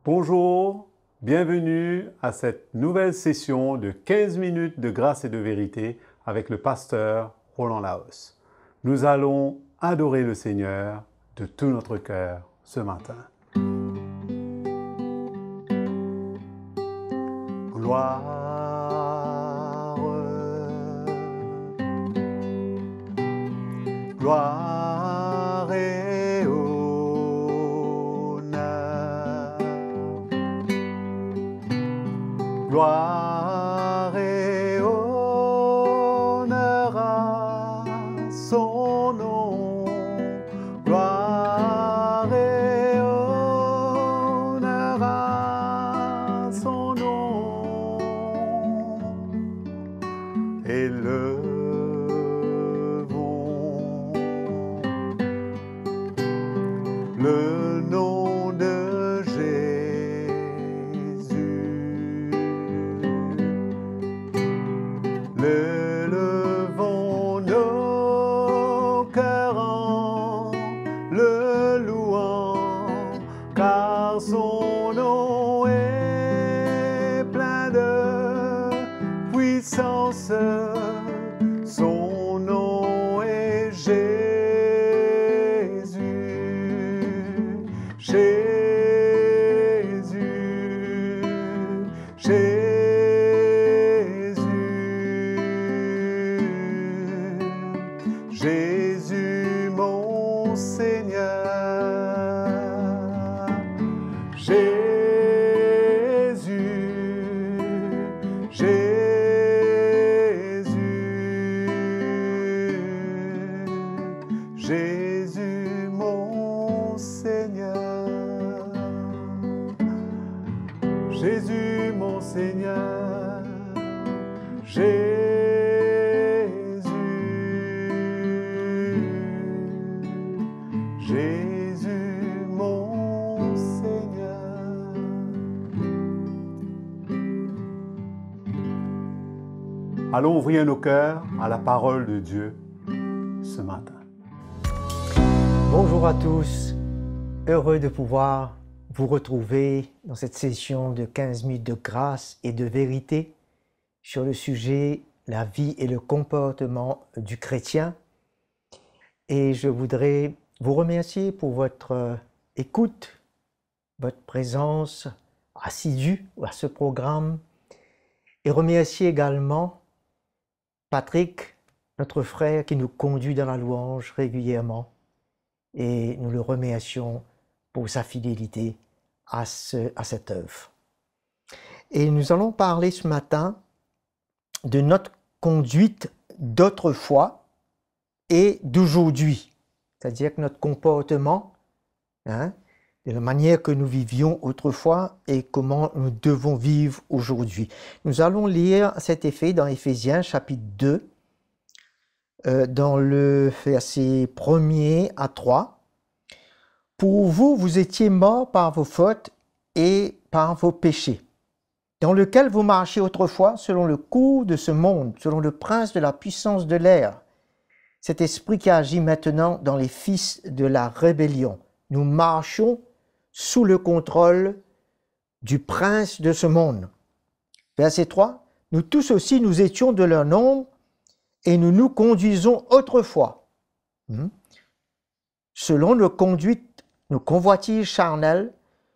Bonjour, bienvenue à cette nouvelle session de 15 minutes de grâce et de vérité avec le pasteur Roland Laos. Nous allons adorer le Seigneur de tout notre cœur ce matin. Gloire, gloire et honneur, gloire et honneur à son nom, gloire et honneur à son nom, élevons le nom de Jésus, l'élevons nos cœurs en le louant, car son nom est plein de puissance, son nom est Jésus. Jésus, Jésus, Jésus mon Seigneur, Jésus, Jésus, Jésus mon Seigneur. Jésus mon Seigneur, Jésus, Jésus mon Seigneur. Allons ouvrir nos cœurs à la parole de Dieu ce matin. Bonjour à tous, heureux de pouvoir vous retrouver dans cette session de 15 minutes de grâce et de vérité sur le sujet la vie et le comportement du chrétien. Et je voudrais vous remercier pour votre écoute, votre présence assidue à ce programme et remercier également Patrick, notre frère qui nous conduit dans la louange régulièrement, et nous le remercions pour sa fidélité à cette œuvre. Et nous allons parler ce matin de notre conduite d'autrefois et d'aujourd'hui, c'est-à-dire que notre comportement, de la manière que nous vivions autrefois et comment nous devons vivre aujourd'hui. Nous allons lire cet effet dans Éphésiens chapitre 2, dans le verset 1er à 3. Pour vous, vous étiez morts par vos fautes et par vos péchés, dans lequel vous marchiez autrefois selon le cours de ce monde, selon le prince de la puissance de l'air, cet esprit qui agit maintenant dans les fils de la rébellion. Nous marchions sous le contrôle du prince de ce monde. Verset 3. Nous tous aussi, nous étions de leur nombre et nous nous conduisons autrefois, selon nos conduites, nos convoitises charnelles,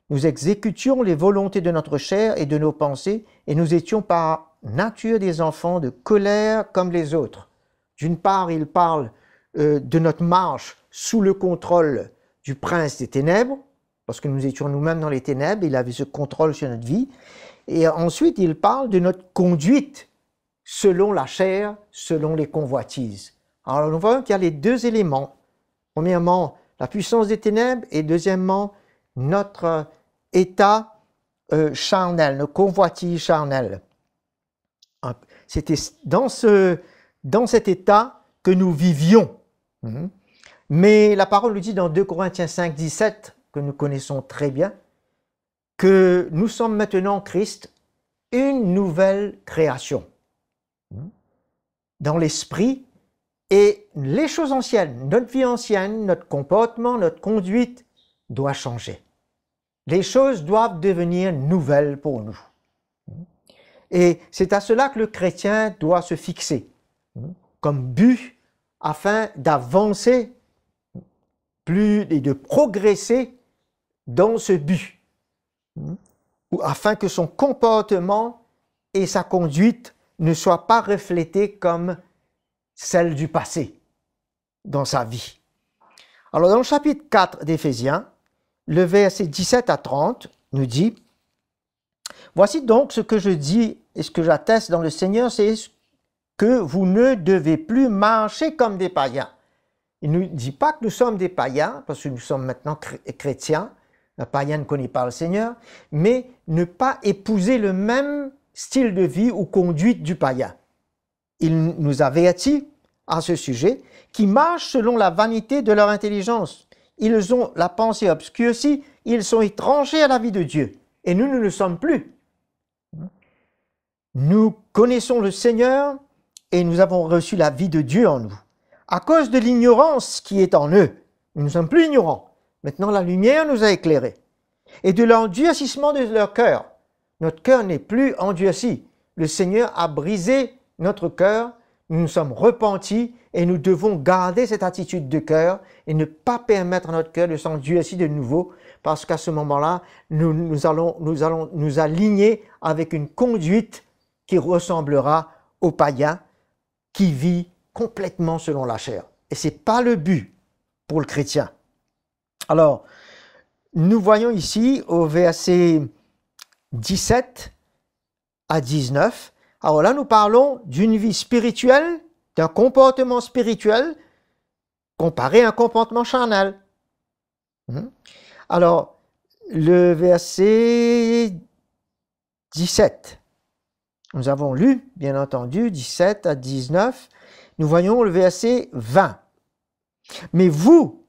nous exécutions les volontés de notre chair et de nos pensées, et nous étions par nature des enfants de colère comme les autres. D'une part, il parle de notre marche sous le contrôle du prince des ténèbres, parce que nous étions nous-mêmes dans les ténèbres, il avait ce contrôle sur notre vie. Et ensuite, il parle de notre conduite selon la chair, selon les convoitises. Alors, nous voyons qu'il y a les deux éléments. Premièrement, la puissance des ténèbres, et deuxièmement, notre état charnel, nos convoitises charnelles. C'était dans cet état que nous vivions. Mais la parole nous dit dans 2 Corinthiens 5, 17, que nous connaissons très bien, que nous sommes maintenant en Christ une nouvelle création. Dans l'esprit, et les choses anciennes, notre vie ancienne, notre comportement, notre conduite doit changer. Les choses doivent devenir nouvelles pour nous. Et c'est à cela que le chrétien doit se fixer comme but afin d'avancer plus et de progresser dans ce but, afin que son comportement et sa conduite ne soient pas reflétés comme celle du passé dans sa vie. Alors dans le chapitre 4 d'Éphésiens, le verset 17 à 30 nous dit: « Voici donc ce que je dis et ce que j'atteste dans le Seigneur, c'est que vous ne devez plus marcher comme des païens. » Il ne nous dit pas que nous sommes des païens, parce que nous sommes maintenant chrétiens. Un païen ne connaît pas le Seigneur, mais ne pas épouser le même style de vie ou conduite du païen. Il nous avertit à ce sujet, qui marchent selon la vanité de leur intelligence. Ils ont la pensée obscurcie, ils sont étrangers à la vie de Dieu. Et nous ne le sommes plus. Nous connaissons le Seigneur et nous avons reçu la vie de Dieu en nous. À cause de l'ignorance qui est en eux, nous ne sommes plus ignorants. Maintenant, la lumière nous a éclairés. Et de l'endurcissement de leur cœur. Notre cœur n'est plus endurci. Le Seigneur a brisé notre cœur. Nous nous sommes repentis et nous devons garder cette attitude de cœur et ne pas permettre à notre cœur de s'endurcir de nouveau, parce qu'à ce moment-là, nous allons nous aligner avec une conduite qui ressemblera au païen qui vit complètement selon la chair. Et ce n'est pas le but pour le chrétien. Alors, nous voyons ici au verset 17 à 19, alors là nous parlons d'une vie spirituelle, d'un comportement spirituel comparé à un comportement charnel. Alors, le verset 17, nous avons lu, bien entendu, 17 à 19, nous voyons le verset 20. Mais vous,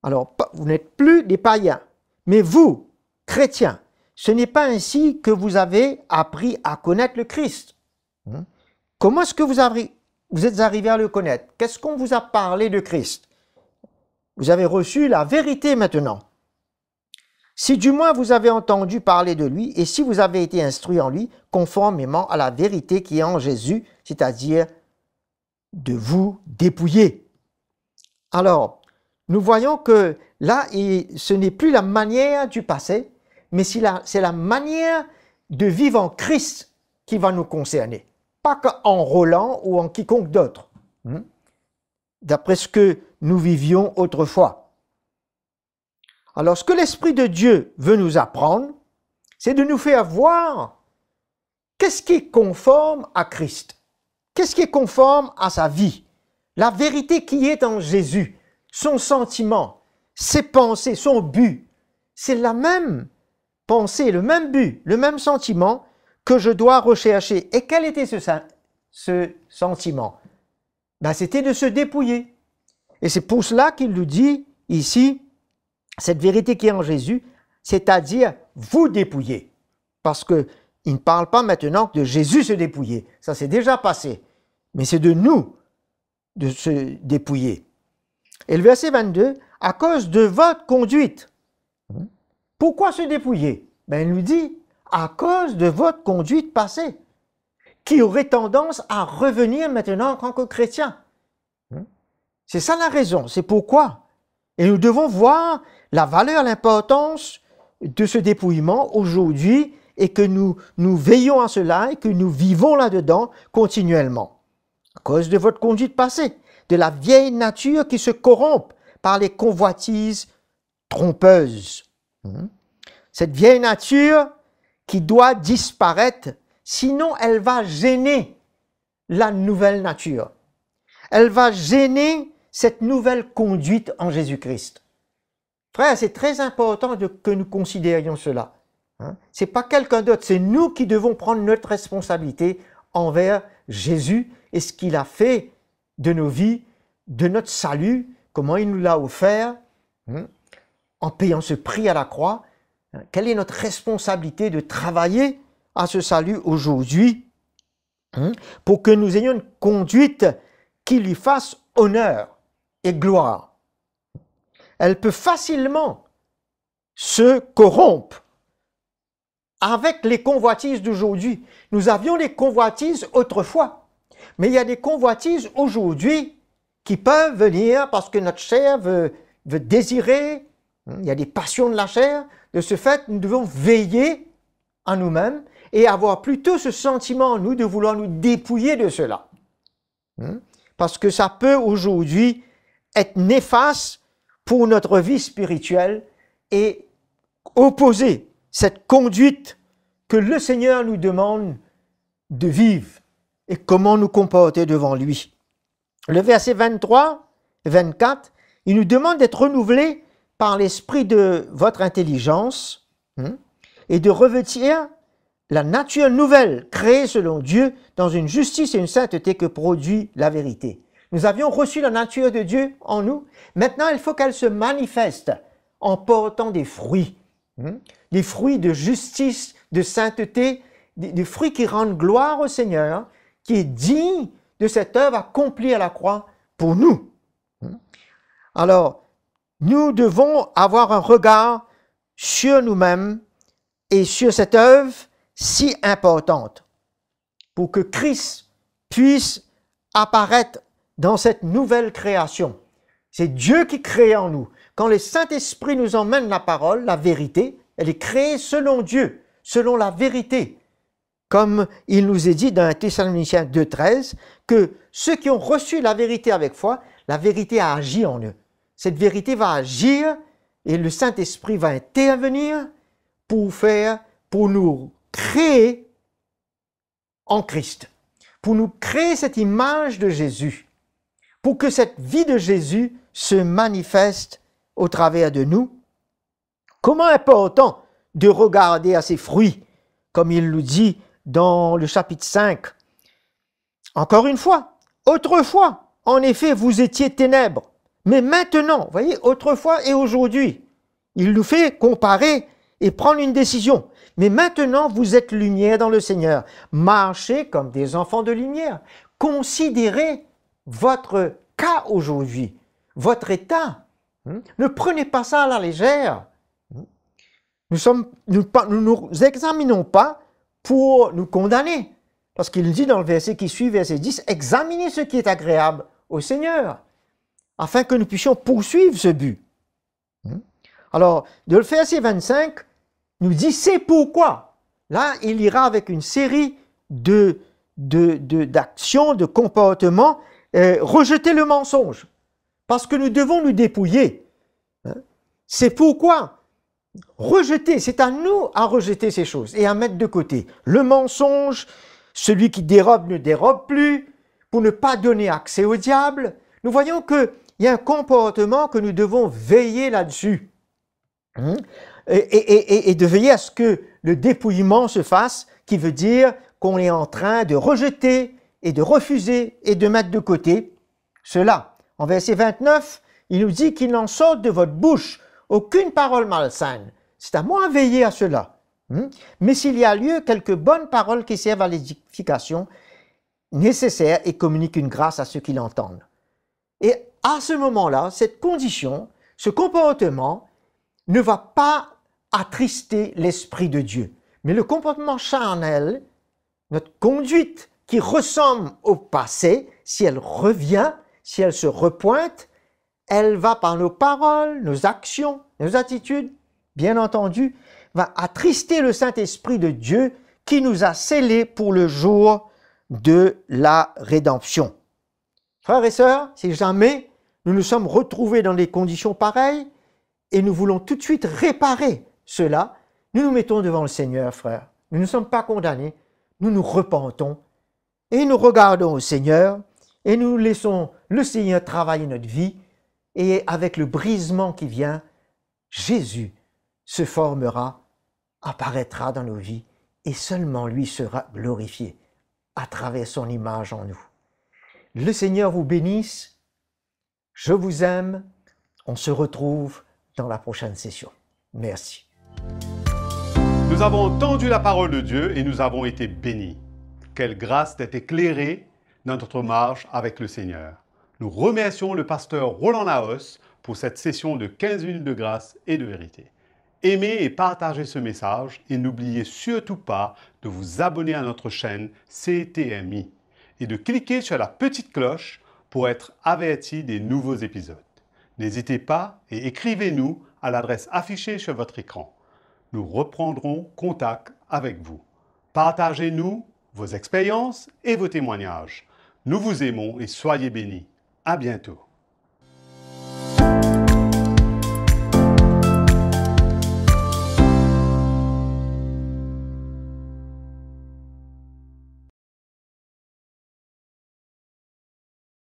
alors vous n'êtes plus des païens, mais vous, chrétiens, ce n'est pas ainsi que vous avez appris à connaître le Christ. Comment est-ce que vous êtes arrivé à le connaître? Qu'est-ce qu'on vous a parlé de Christ? Vous avez reçu la vérité maintenant. Si du moins vous avez entendu parler de lui, et si vous avez été instruit en lui, conformément à la vérité qui est en Jésus, c'est-à-dire de vous dépouiller. Alors, nous voyons que là, ce n'est plus la manière du passé, mais c'est la manière de vivre en Christ qui va nous concerner. Pas qu'en Roland ou en quiconque d'autre, d'après ce que nous vivions autrefois. Alors, ce que l'Esprit de Dieu veut nous apprendre, c'est de nous faire voir qu'est-ce qui est conforme à Christ, qu'est-ce qui est conforme à sa vie, la vérité qui est en Jésus, son sentiment, ses pensées, son but. C'est la même pensée, le même but, le même sentiment que je dois rechercher. Et quel était ce sentiment? C'était de se dépouiller. Et c'est pour cela qu'il nous dit ici, cette vérité qui est en Jésus, c'est-à-dire vous dépouiller. Parce qu'il ne parle pas maintenant de Jésus se dépouiller. Ça, c'est déjà passé. Mais c'est de nous de se dépouiller. Et le verset 22, à cause de votre conduite. Pourquoi se dépouiller? Il nous dit, à cause de votre conduite passée, qui aurait tendance à revenir maintenant en tant que chrétien. C'est ça la raison, c'est pourquoi. Et nous devons voir la valeur, l'importance de ce dépouillement aujourd'hui et que nous veillons à cela et que nous vivons là-dedans continuellement. À cause de votre conduite passée, de la vieille nature qui se corrompt par les convoitises trompeuses. Cette vieille nature qui doit disparaître, sinon elle va gêner la nouvelle nature. Elle va gêner cette nouvelle conduite en Jésus-Christ. Frère, c'est très important que nous considérions cela. Ce n'est pas quelqu'un d'autre, c'est nous qui devons prendre notre responsabilité envers Jésus et ce qu'il a fait de nos vies, de notre salut, comment il nous l'a offert, en payant ce prix à la croix. Quelle est notre responsabilité de travailler à ce salut aujourd'hui pour que nous ayons une conduite qui lui fasse honneur et gloire. Elle peut facilement se corrompent avec les convoitises d'aujourd'hui. Nous avions les convoitises autrefois, mais il y a des convoitises aujourd'hui qui peuvent venir parce que notre chair veut désirer. Il y a des passions de la chair. De ce fait, nous devons veiller en nous-mêmes et avoir plutôt ce sentiment en nous de vouloir nous dépouiller de cela. Parce que ça peut aujourd'hui être néfaste pour notre vie spirituelle et opposer cette conduite que le Seigneur nous demande de vivre et comment nous comporter devant lui. Le verset 23, 24, il nous demande d'être renouvelés par l'esprit de votre intelligence et de revêtir la nature nouvelle créée selon Dieu dans une justice et une sainteté que produit la vérité. Nous avions reçu la nature de Dieu en nous. Maintenant, il faut qu'elle se manifeste en portant des fruits. Des fruits de justice, de sainteté, des fruits qui rendent gloire au Seigneur, qui est digne de cette œuvre accomplie à la croix pour nous. Alors, nous devons avoir un regard sur nous-mêmes et sur cette œuvre si importante pour que Christ puisse apparaître dans cette nouvelle création. C'est Dieu qui crée en nous. Quand le Saint-Esprit nous emmène la parole, la vérité, elle est créée selon Dieu, selon la vérité. Comme il nous est dit dans 1 Thessaloniciens 2,13, que ceux qui ont reçu la vérité avec foi, la vérité a agi en eux. Cette vérité va agir et le Saint-Esprit va intervenir pour nous créer en Christ, pour nous créer cette image de Jésus, pour que cette vie de Jésus se manifeste au travers de nous. Comment important de regarder à ses fruits, comme il nous dit dans le chapitre 5. Encore une fois, autrefois, en effet, vous étiez ténèbres, mais maintenant, vous voyez, autrefois et aujourd'hui, il nous fait comparer et prendre une décision. Mais maintenant, vous êtes lumière dans le Seigneur. Marchez comme des enfants de lumière. Considérez votre cas aujourd'hui, votre état. Ne prenez pas ça à la légère. Nous nous examinons pas pour nous condamner. Parce qu'il dit dans le verset qui suit, verset 10, « Examinez ce qui est agréable au Seigneur, afin que nous puissions poursuivre ce but. » Alors, de le verset 25, nous dit « C'est pourquoi ». Là, il ira avec une série d'actions, de comportements, rejeter le mensonge. Parce que nous devons nous dépouiller. C'est pourquoi rejeter, c'est à nous à rejeter ces choses et à mettre de côté. Le mensonge, celui qui dérobe ne dérobe plus, pour ne pas donner accès au diable. Nous voyons qu'il y a un comportement que nous devons veiller là-dessus. Et de veiller à ce que le dépouillement se fasse, qui veut dire qu'on est en train de rejeter et de refuser et de mettre de côté cela. En verset 29, il nous dit qu'il n'en sorte de votre bouche aucune parole malsaine. C'est à moi de veiller à cela. Mais s'il y a lieu, quelques bonnes paroles qui servent à l'édification nécessaire et communiquent une grâce à ceux qui l'entendent. Et à ce moment-là, cette condition, ce comportement ne va pas attrister l'Esprit de Dieu. Mais le comportement charnel, notre conduite qui ressemble au passé, si elle revient, si elle se repointe, elle va par nos paroles, nos actions, nos attitudes, bien entendu, va attrister le Saint-Esprit de Dieu qui nous a scellés pour le jour de la rédemption. Frères et sœurs, si jamais nous nous sommes retrouvés dans des conditions pareilles et nous voulons tout de suite réparer cela, nous nous mettons devant le Seigneur, frères. Nous ne sommes pas condamnés, nous nous repentons et nous regardons au Seigneur et nous laissons le Seigneur travailler notre vie. Et avec le brisement qui vient, Jésus se formera, apparaîtra dans nos vies et seulement lui sera glorifié à travers son image en nous. Le Seigneur vous bénisse. Je vous aime. On se retrouve dans la prochaine session. Merci. Nous avons entendu la parole de Dieu et nous avons été bénis. Quelle grâce d'être éclairés dans notre marche avec le Seigneur. Nous remercions le pasteur Roland Laos pour cette session de 15 minutes de grâce et de vérité. aimez et partagez ce message et n'oubliez surtout pas de vous abonner à notre chaîne CTMI et de cliquer sur la petite cloche pour être averti des nouveaux épisodes. N'hésitez pas et écrivez-nous à l'adresse affichée sur votre écran. Nous reprendrons contact avec vous. Partagez-nous vos expériences et vos témoignages. Nous vous aimons et soyez bénis. À bientôt.